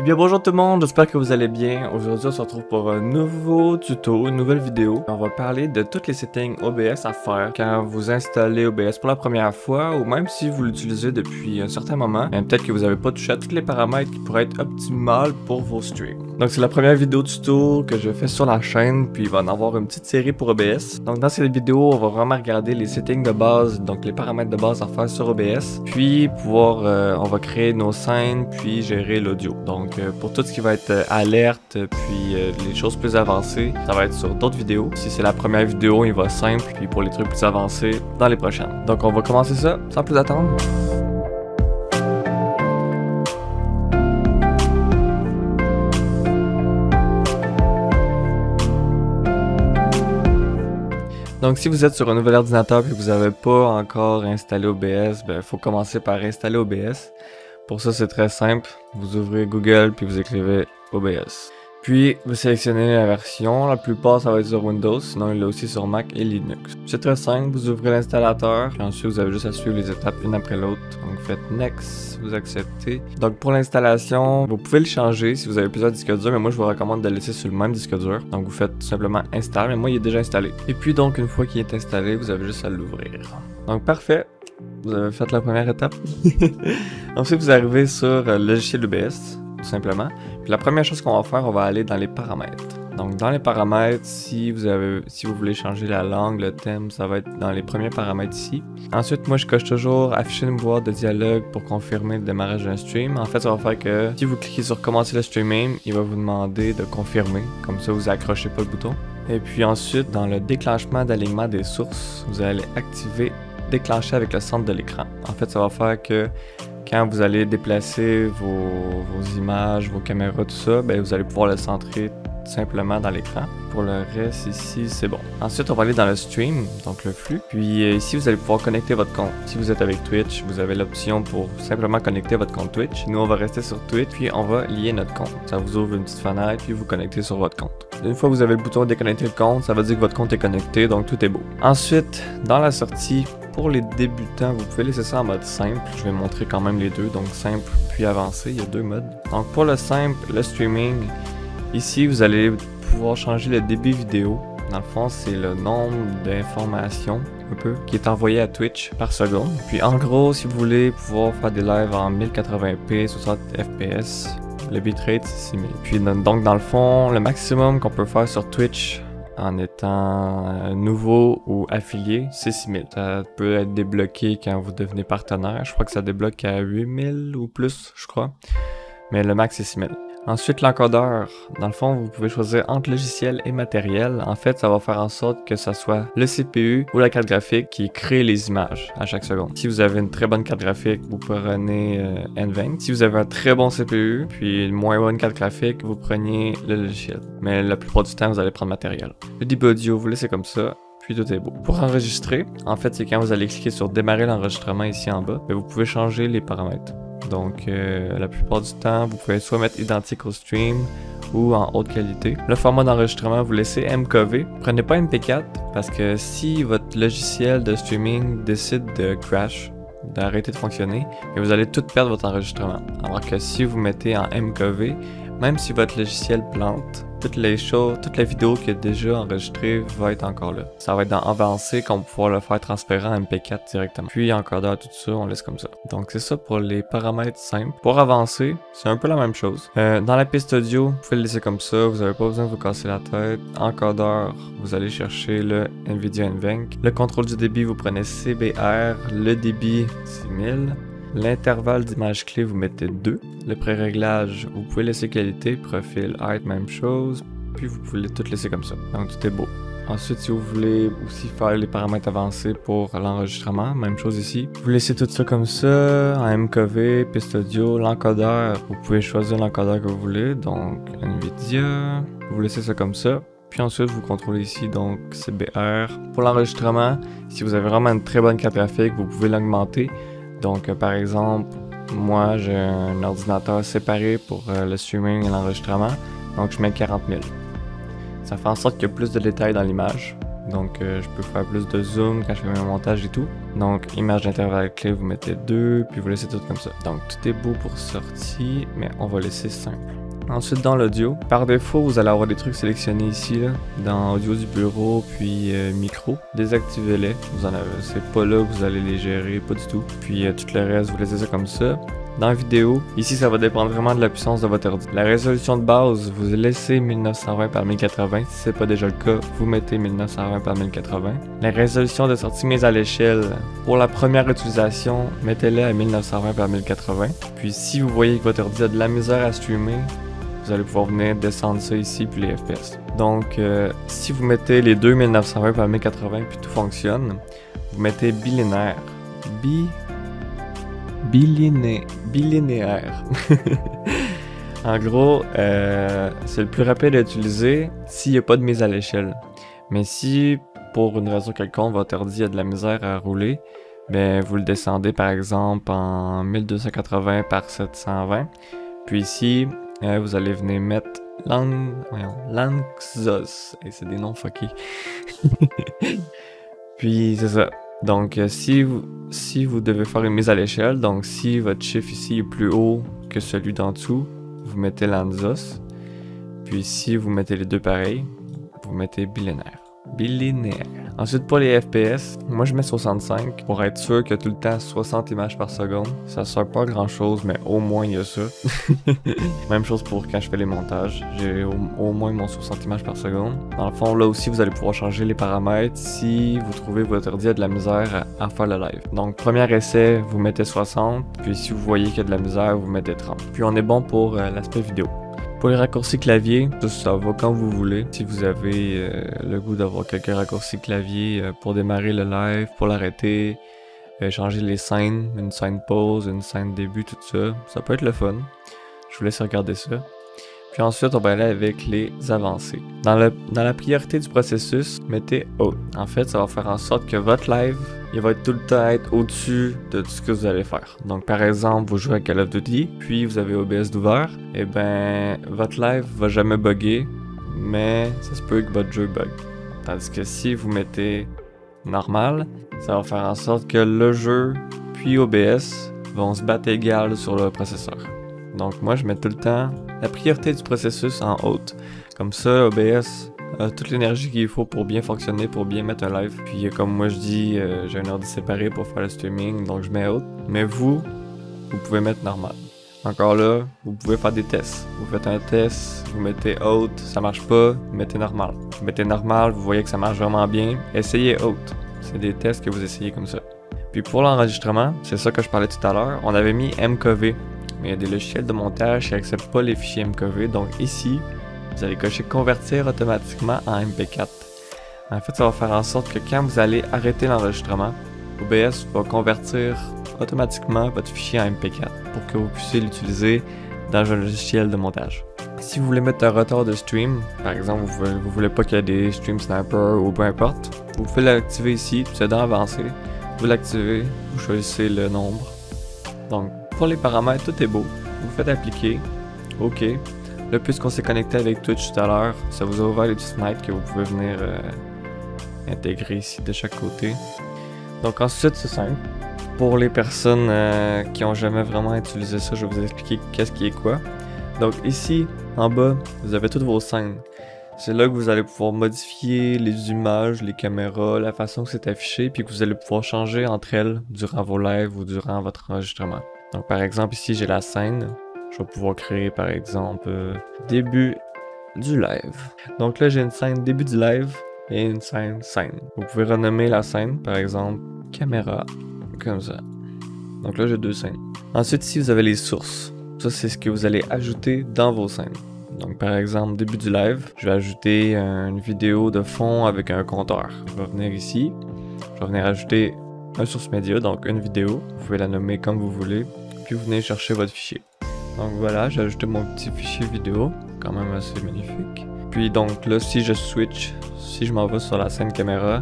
Eh bien bonjour tout le monde, j'espère que vous allez bien. Aujourd'hui on se retrouve pour un nouveau tuto, une nouvelle vidéo. On va parler de tous les settings OBS à faire quand vous installez OBS pour la première fois ou même si vous l'utilisez depuis un certain moment. Peut-être que vous n'avez pas touché à tous les paramètres qui pourraient être optimales pour vos streams. Donc c'est la première vidéo tuto que je fais sur la chaîne, puis il va en avoir une petite série pour OBS. Donc dans cette vidéo on va vraiment regarder les settings de base, donc les paramètres de base à faire sur OBS. Puis on va créer nos scènes, puis gérer l'audio. Donc pour tout ce qui va être alerte, puis les choses plus avancées, ça va être sur d'autres vidéos. Si c'est la première vidéo, il va être simple, puis pour les trucs plus avancés, dans les prochaines. Donc on va commencer ça sans plus attendre. Donc si vous êtes sur un nouvel ordinateur et que vous n'avez pas encore installé OBS, il faut commencer par installer OBS. Pour ça c'est très simple, vous ouvrez Google puis vous écrivez OBS. Puis vous sélectionnez la version, la plupart ça va être sur Windows, sinon il est aussi sur Mac et Linux. C'est très simple, vous ouvrez l'installateur, puis ensuite vous avez juste à suivre les étapes une après l'autre. Donc vous faites Next, vous acceptez. Donc pour l'installation, vous pouvez le changer si vous avez plusieurs disques durs, mais moi je vous recommande de le laisser sur le même disque dur. Donc vous faites tout simplement Install, mais moi il est déjà installé. Et puis donc une fois qu'il est installé, vous avez juste à l'ouvrir. Donc parfait, vous avez fait la première étape. Ensuite vous arrivez sur le logiciel OBS, tout simplement. Puis la première chose qu'on va faire, on va aller dans les paramètres. Donc dans les paramètres, si vous voulez changer la langue, le thème, ça va être dans les premiers paramètres ici. Ensuite, moi je coche toujours afficher une boîte de dialogue pour confirmer le démarrage d'un stream. En fait, ça va faire que si vous cliquez sur commencer le streaming, il va vous demander de confirmer. Comme ça, vous accrochez pas le bouton. Et puis ensuite, dans le déclenchement d'alignement des sources, vous allez activer déclencher avec le centre de l'écran. En fait, ça va faire que quand vous allez déplacer vos images, vos caméras, tout ça, vous allez pouvoir le centrer simplement dans l'écran. Pour le reste, ici, c'est bon. Ensuite, on va aller dans le stream, donc le flux. Puis ici, vous allez pouvoir connecter votre compte. Si vous êtes avec Twitch, vous avez l'option pour simplement connecter votre compte Twitch. Nous, on va rester sur Twitch, puis on va lier notre compte. Ça vous ouvre une petite fenêtre, puis vous connectez sur votre compte. Une fois que vous avez le bouton déconnecter le compte, ça veut dire que votre compte est connecté, donc tout est beau. Ensuite, dans la sortie, pour les débutants, vous pouvez laisser ça en mode simple. Je vais montrer quand même les deux, donc simple puis avancé, il y a deux modes. Donc pour le simple, le streaming, ici vous allez pouvoir changer le débit vidéo. Dans le fond, c'est le nombre d'informations un peu qui est envoyé à Twitch par seconde. Puis en gros, si vous voulez pouvoir faire des lives en 1080p, 60 fps, le bitrate c'est 6000. Puis donc dans le fond, le maximum qu'on peut faire sur Twitch en étant nouveau ou affilié, c'est 6000. Ça peut être débloqué quand vous devenez partenaire. Je crois que ça débloque à 8000 ou plus, je crois. Mais le max, c'est 6000. Ensuite, l'encodeur. Dans le fond, vous pouvez choisir entre logiciel et matériel. En fait, ça va faire en sorte que ça soit le CPU ou la carte graphique qui crée les images à chaque seconde. Si vous avez une très bonne carte graphique, vous prenez NVENC. Si vous avez un très bon CPU, puis une moins bonne carte graphique, vous preniez le logiciel. Mais la plupart du temps, vous allez prendre matériel. Le débit audio, vous laissez comme ça. Puis tout est beau. Pour enregistrer, en fait, c'est quand vous allez cliquer sur démarrer l'enregistrement ici en bas, vous pouvez changer les paramètres. Donc, la plupart du temps, vous pouvez soit mettre identique au stream ou en haute qualité. Le format d'enregistrement, vous laissez MKV. Prenez pas MP4 parce que si votre logiciel de streaming décide de crash, d'arrêter de fonctionner, vous allez tout perdre votre enregistrement. Alors que si vous mettez en MKV, même si votre logiciel plante, toutes les vidéos qui est déjà enregistrées va être encore là. Ça va être dans avancé qu'on va pouvoir le faire transférer en MP4 directement. Puis encodeur, tout ça, on laisse comme ça. Donc c'est ça pour les paramètres simples. Pour avancer, c'est un peu la même chose. Dans la piste audio, vous pouvez le laisser comme ça, vous n'avez pas besoin de vous casser la tête. Encodeur, vous allez chercher le NVIDIA NVENC. Le contrôle du débit, vous prenez CBR. Le débit, c'est 1000. L'intervalle d'image clé, vous mettez 2. Le pré-réglage, vous pouvez laisser qualité, profil, height, même chose. Puis vous pouvez tout laisser comme ça. Donc tout est beau. Ensuite, si vous voulez aussi faire les paramètres avancés pour l'enregistrement, même chose ici. Vous laissez tout ça comme ça, en MKV, piste audio, l'encodeur. Vous pouvez choisir l'encodeur que vous voulez, donc NVIDIA. Vous laissez ça comme ça. Puis ensuite, vous contrôlez ici, donc CBR. Pour l'enregistrement, si vous avez vraiment une très bonne carte graphique, vous pouvez l'augmenter. Donc, par exemple, moi, j'ai un ordinateur séparé pour le streaming et l'enregistrement. Donc, je mets 40 000. Ça fait en sorte qu'il y a plus de détails dans l'image. Donc je peux faire plus de zoom quand je fais mes montages et tout. Donc image d'intervalle clé, vous mettez 2, puis vous laissez tout comme ça. Donc tout est beau pour sortie, mais on va laisser simple. Ensuite dans l'audio, par défaut vous allez avoir des trucs sélectionnés ici là, dans audio du bureau puis micro. Désactivez-les, vous en avez, c'est pas là que vous allez les gérer, pas du tout. Puis tout le reste vous laissez ça comme ça. Dans vidéo, ici ça va dépendre vraiment de la puissance de votre ordi. La résolution de base, vous laissez 1920 par 1080. Si c'est pas déjà le cas, vous mettez 1920 par 1080. La résolution de sortie mise à l'échelle, pour la première utilisation, mettez-la à 1920 par 1080. Puis si vous voyez que votre ordi a de la misère à streamer, vous allez pouvoir venir descendre ça ici puis les FPS. Donc si vous mettez les deux 1920 par 1080 puis tout fonctionne, vous mettez bilinéaire. Bilinéaire. En gros, c'est le plus rapide à utiliser s'il n'y a pas de mise à l'échelle. Mais si, pour une raison quelconque, votre ordi a de la misère à rouler, ben vous le descendez par exemple en 1280 par 720. Puis ici, vous allez venir mettre Lanczos. Et c'est des noms fuckés. Puis c'est ça. Donc si vous devez faire une mise à l'échelle, donc si votre chiffre ici est plus haut que celui d'en dessous, vous mettez Lanczos. Puis si vous mettez les deux pareils, vous mettez bilinéaire. Ensuite pour les FPS, moi je mets 65 pour être sûr qu'il y a tout le temps 60 images par seconde. Ça sert pas à grand chose, mais au moins il y a ça. Même chose pour quand je fais les montages, j'ai au moins mon 60 images par seconde. Dans le fond là aussi vous allez pouvoir changer les paramètres si vous trouvez que votre ordi a de la misère à faire le live. Donc premier essai, vous mettez 60, puis si vous voyez qu'il y a de la misère, vous mettez 30. Puis on est bon pour l'aspect vidéo. Pour les raccourcis clavier, ça va quand vous voulez. Si vous avez le goût d'avoir quelques raccourcis clavier pour démarrer le live, pour l'arrêter, changer les scènes, une scène pause, une scène début, tout ça, ça peut être le fun. Je vous laisse regarder ça. Puis ensuite, on va aller avec les avancées. Dans la priorité du processus, mettez Haute. En fait, ça va faire en sorte que votre live, il va tout le temps être au-dessus de tout ce que vous allez faire. Donc par exemple, vous jouez à Call of Duty, puis vous avez OBS d'ouvert, et ben votre live va jamais bugger, mais ça se peut que votre jeu bug. Tandis que si vous mettez normal, ça va faire en sorte que le jeu puis OBS vont se battre égal sur le processeur. Donc moi je mets tout le temps la priorité du processus en haute. Comme ça, OBS a toute l'énergie qu'il faut pour bien fonctionner, pour bien mettre un live. Puis comme moi je dis, j'ai un ordi séparé pour faire le streaming, donc je mets haute. Mais vous pouvez mettre normal. Encore là, vous pouvez faire des tests. Vous faites un test, vous mettez haute, ça marche pas, vous mettez normal. Vous mettez normal, vous voyez que ça marche vraiment bien, essayez haute. C'est des tests que vous essayez comme ça. Puis pour l'enregistrement, c'est ça que je parlais tout à l'heure, on avait mis MKV. Mais il y a des logiciels de montage qui n'acceptent pas les fichiers MKV. Donc ici, vous allez cocher convertir automatiquement en MP4. En fait, ça va faire en sorte que quand vous allez arrêter l'enregistrement, OBS va convertir automatiquement votre fichier en MP4 pour que vous puissiez l'utiliser dans un logiciel de montage. Si vous voulez mettre un retard de stream, par exemple, vous voulez pas qu'il y ait des stream snipers ou peu importe, vous pouvez l'activer ici, c'est dans avancé. Vous l'activez, vous choisissez le nombre. Donc, pour les paramètres, tout est beau. Vous faites appliquer. OK. Là, puisqu'on s'est connecté avec Twitch tout à l'heure, ça vous a ouvert les petites fenêtres que vous pouvez venir intégrer ici de chaque côté. Donc ensuite, c'est simple. Pour les personnes qui n'ont jamais vraiment utilisé ça, je vais vous expliquer qu'est-ce qui est quoi. Donc ici, en bas, vous avez toutes vos scènes. C'est là que vous allez pouvoir modifier les images, les caméras, la façon que c'est affiché, puis que vous allez pouvoir changer entre elles durant vos lives ou durant votre enregistrement. Donc par exemple ici j'ai la scène, je vais pouvoir créer par exemple début du live. Donc là j'ai une scène début du live et une scène. Vous pouvez renommer la scène par exemple caméra, comme ça. Donc là j'ai deux scènes. Ensuite ici vous avez les sources. Ça c'est ce que vous allez ajouter dans vos scènes. Donc par exemple début du live, je vais ajouter une vidéo de fond avec un compteur. Je vais venir ici, je vais venir ajouter un source média, donc une vidéo. Vous pouvez la nommer comme vous voulez, puis vous venez chercher votre fichier. Donc voilà, j'ai ajouté mon petit fichier vidéo, quand même assez magnifique. Puis donc là, si je switch, si je m'en vais sur la scène caméra,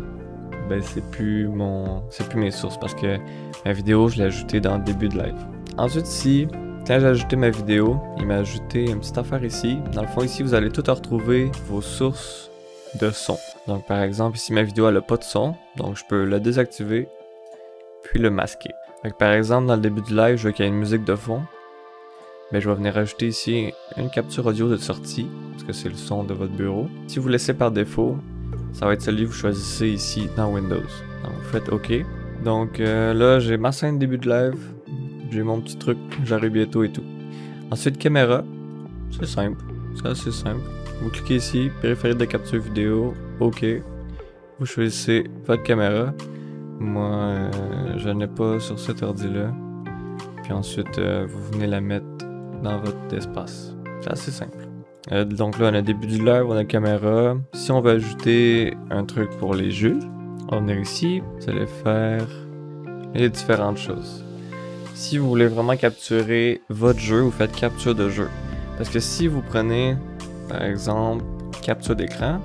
ben c'est plus mes sources parce que ma vidéo, je l'ai ajoutée dans le début de live. Ensuite ici, quand j'ai ajouté ma vidéo, il m'a ajouté une petite affaire ici. Dans le fond ici, vous allez tout retrouver vos sources de son. Donc par exemple, ici ma vidéo elle a pas de son, donc je peux le désactiver, puis le masquer. Fait que par exemple, dans le début du live, je veux qu'il y ait une musique de fond. Mais je vais venir ajouter ici une capture audio de sortie, parce que c'est le son de votre bureau. Si vous laissez par défaut, ça va être celui que vous choisissez ici dans Windows. Donc vous faites OK. Donc là, j'ai ma scène début de live, j'ai mon petit truc, j'arrive bientôt et tout. Ensuite, caméra, c'est simple, c'est assez simple. Vous cliquez ici, périphérique de capture vidéo, OK. Vous choisissez votre caméra. Moi, je n'ai pas sur cet ordi-là. Puis ensuite, vous venez la mettre dans votre espace. C'est assez simple. Donc là, on a début du live, on a caméra. Si on veut ajouter un truc pour les jeux, on va venir ici, vous allez faire les différentes choses. Si vous voulez vraiment capturer votre jeu, vous faites capture de jeu. Parce que si vous prenez, par exemple, capture d'écran,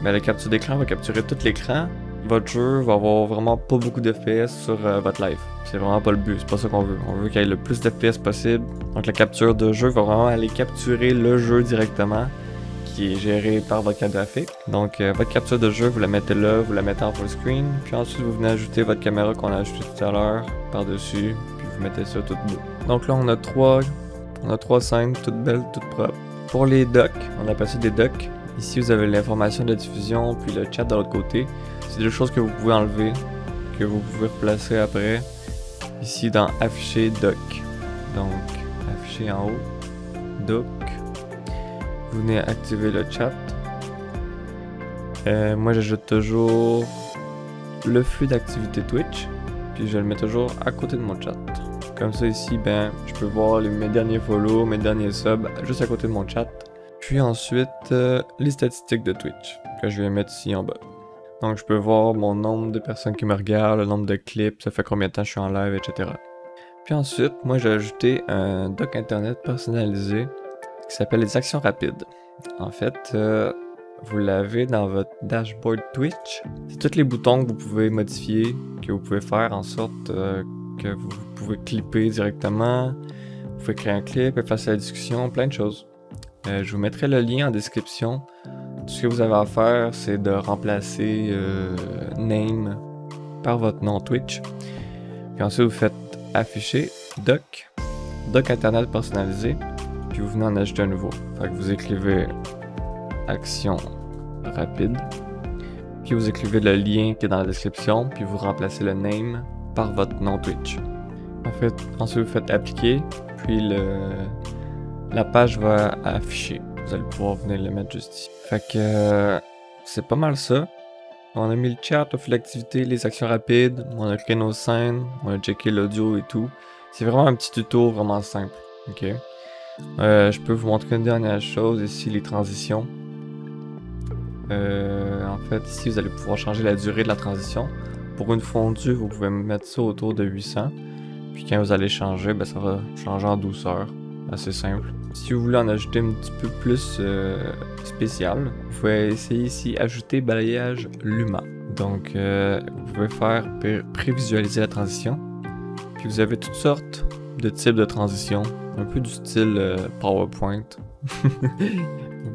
ben la capture d'écran va capturer tout l'écran. Votre jeu va avoir vraiment pas beaucoup d'FPS sur votre live. C'est vraiment pas le but, c'est pas ça qu'on veut. On veut qu'il y ait le plus d'FPS possible. Donc la capture de jeu va vraiment aller capturer le jeu directement, qui est géré par votre carte graphique. Donc votre capture de jeu, vous la mettez là, vous la mettez en full screen. Puis ensuite, vous venez ajouter votre caméra qu'on a ajoutée tout à l'heure par-dessus. Puis vous mettez ça tout beau. Donc là, on a trois scènes, toutes belles, toutes propres. Pour les docks, on appelle ça des docks. Ici, vous avez l'information de diffusion, puis le chat de l'autre côté. C'est deux choses que vous pouvez enlever, que vous pouvez replacer après. Ici, dans afficher dock. Donc, afficher en haut, dock. Vous venez activer le chat. Moi, j'ajoute toujours le flux d'activité Twitch, puis je le mets toujours à côté de mon chat. Comme ça, ici, ben, je peux voir mes derniers follow, mes derniers subs, juste à côté de mon chat. Puis ensuite, les statistiques de Twitch, que je vais mettre ici en bas. Donc je peux voir mon nombre de personnes qui me regardent, le nombre de clips, ça fait combien de temps je suis en live, etc. Puis ensuite, moi j'ai ajouté un dock internet personnalisé qui s'appelle les actions rapides. En fait, vous l'avez dans votre dashboard Twitch. C'est tous les boutons que vous pouvez modifier, que vous pouvez faire en sorte que vous pouvez clipper directement. Vous pouvez créer un clip, effacer la discussion, plein de choses. Je vous mettrai le lien en description. Tout ce que vous avez à faire, c'est de remplacer name par votre nom Twitch. Puis ensuite, vous faites afficher dock internet personnalisé. Puis vous venez en ajouter un nouveau. Fait que vous écrivez action rapide. Puis vous écrivez le lien qui est dans la description. Puis vous remplacez le name par votre nom Twitch. En fait, ensuite, vous faites appliquer. Puis la page va afficher. Vous allez pouvoir venir le mettre juste ici. Fait que c'est pas mal ça. On a mis le chat, on fait l'activité, les actions rapides, on a créé nos scènes, on a checké l'audio et tout. C'est vraiment un petit tuto vraiment simple. Ok. Je peux vous montrer une dernière chose ici, les transitions. En fait, ici vous allez pouvoir changer la durée de la transition. Pour une fondue, vous pouvez mettre ça autour de 800. Puis quand vous allez changer, ben, ça va changer en douceur. Assez simple. Si vous voulez en ajouter un petit peu plus spécial, vous pouvez essayer ici ajouter balayage Luma. Donc vous pouvez faire prévisualiser la transition. Puis vous avez toutes sortes de types de transitions, un peu du style PowerPoint. Vous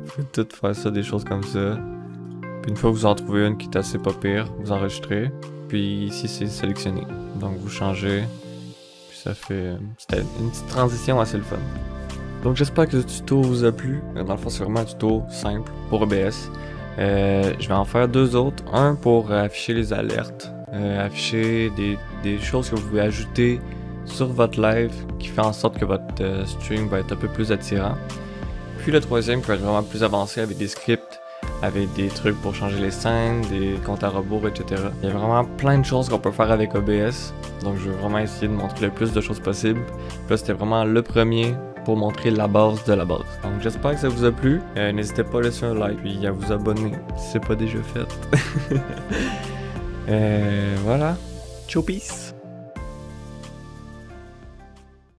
pouvez tout faire ça, des choses comme ça. Puis une fois que vous en trouvez une qui est assez pas pire, vous enregistrez. Puis ici c'est sélectionné. Donc vous changez. Ça fait une petite transition assez le fun. Donc j'espère que ce tuto vous a plu. Dans le fond c'est vraiment un tuto simple pour OBS. Je vais en faire deux autres. Un pour afficher les alertes. Afficher des choses que vous pouvez ajouter sur votre live qui fait en sorte que votre stream va être un peu plus attirant. Puis le troisième qui va être vraiment plus avancé avec des scripts, avec des trucs pour changer les scènes, des comptes à rebours, etc. Il y a vraiment plein de choses qu'on peut faire avec OBS. Donc je vais vraiment essayer de montrer le plus de choses possible. Puis là c'était vraiment le premier pour montrer la base de la base. Donc j'espère que ça vous a plu. N'hésitez pas à laisser un like puis à vous abonner si c'est pas déjà fait. Voilà. Ciao peace.